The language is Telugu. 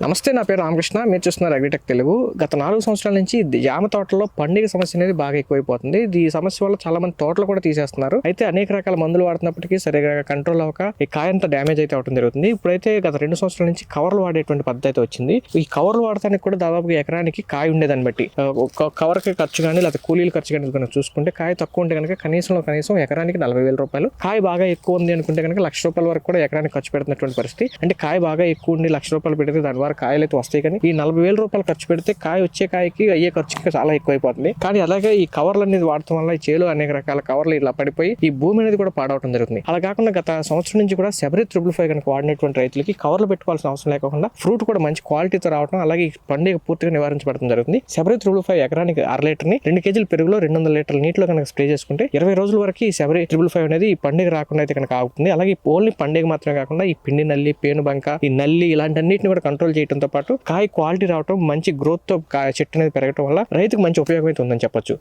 నమస్తే, నా పేరు రామకృష్ణ. మీరు చూస్తున్నారు అగ్రిటెక్ తెలుగు. గత 4 సంవత్సరాల నుంచి జామ తోటల్లో పండుగ సమస్య అనేది బాగా ఎక్కువైపోతుంది. ఈ సమస్య వల్ల చాలా మంది తోటలు కూడా తీసేస్తున్నారు. అయితే అనేక రకాల మందులు వాడుతున్నప్పటికీ సరిగా కంట్రోల్ అవ్వక ఈ కాయ అంతా డ్యామేజ్ అయితే అవడం జరుగుతుంది. ఇప్పుడైతే గత 2 సంవత్సరాల నుంచి కవర్లు వాడేటువంటి పద్ధతి అయితే వచ్చింది. ఈ కవర్లు వాడటానికి కూడా దాదాపుగా ఎకరానికి కాయ ఉండేదాన్ని బట్టి ఒక కవర్కి ఖర్చు కానీ లేదా కూలీల ఖర్చు కానీ కనుక చూసుకుంటే కాయ తక్కువ ఉంటే కనుక కనీసం ఎకరానికి 40,000 రూపాయలు, కాయ బాగా ఎక్కువ ఉంది అనుకుంటే కనుక ₹1,00,000 వరకు కూడా ఎకరానికి ఖర్చు పెడుతున్నటువంటి పరిస్థితి. అంటే కాయ బాగా ఎక్కువ ఉండి ₹1,00,000 పెడితే దాని ద్వారా కాయలు అయితే వస్తాయి, కానీ ఈ ₹40,000 ఖర్చు పెడితే కాయ వచ్చే కాయకి అయ్యే ఖర్చుకి చాలా ఎక్కువైపోతుంది. కానీ అలాగే ఈ కవర్లు అనేది వాడటం వల్ల ఈ చేలో అనేక రకాల కవర్లు ఇలా పడిపోయి ఈ భూమి అనేది కూడా పాడవడం జరుగుతుంది. అలా కాకుండా గత సంవత్సరం నుంచి కూడా శబరి 555 కనుక వాడినటువంటి రైతులకి కవర్లు పెట్టుకోవాల్సిన అవసరం లేకుండా ఫ్రూట్ కూడా మంచి క్వాలిటీతో రావడం, అలాగే ఈ పండుగ పూర్తిగా నివారించబడడం జరుగుతుంది. శబరి 555 ఎకరానికి 1/2 లీటర్ని 2 కేజీల పెరుగులో 200 లీటర్ల నీటిలో కనుక స్ప్రే చేసుకుంటే 20 రోజుల వరకు ఈ శబరి 555 అనేది ఈ పండుగ రాకుండా అయితే కనుక ఆగుతుంది. అలాగే ఓన్లీ పండుగ మాత్రమే కాకుండా ఈ పిండి నల్లి, పేనుబంక, ఈ నల్లి ఇలాంటి అన్నింటిని కూడా కంట్రోల్ చేయడంతో పాటు కాయ క్వాలిటీ రావడం, మంచి గ్రోత్ తో చెట్టు అనేది పెరగడం వల్ల రైతుకు మంచి ఉపయోగం అయితే ఉందని చెప్పొచ్చు.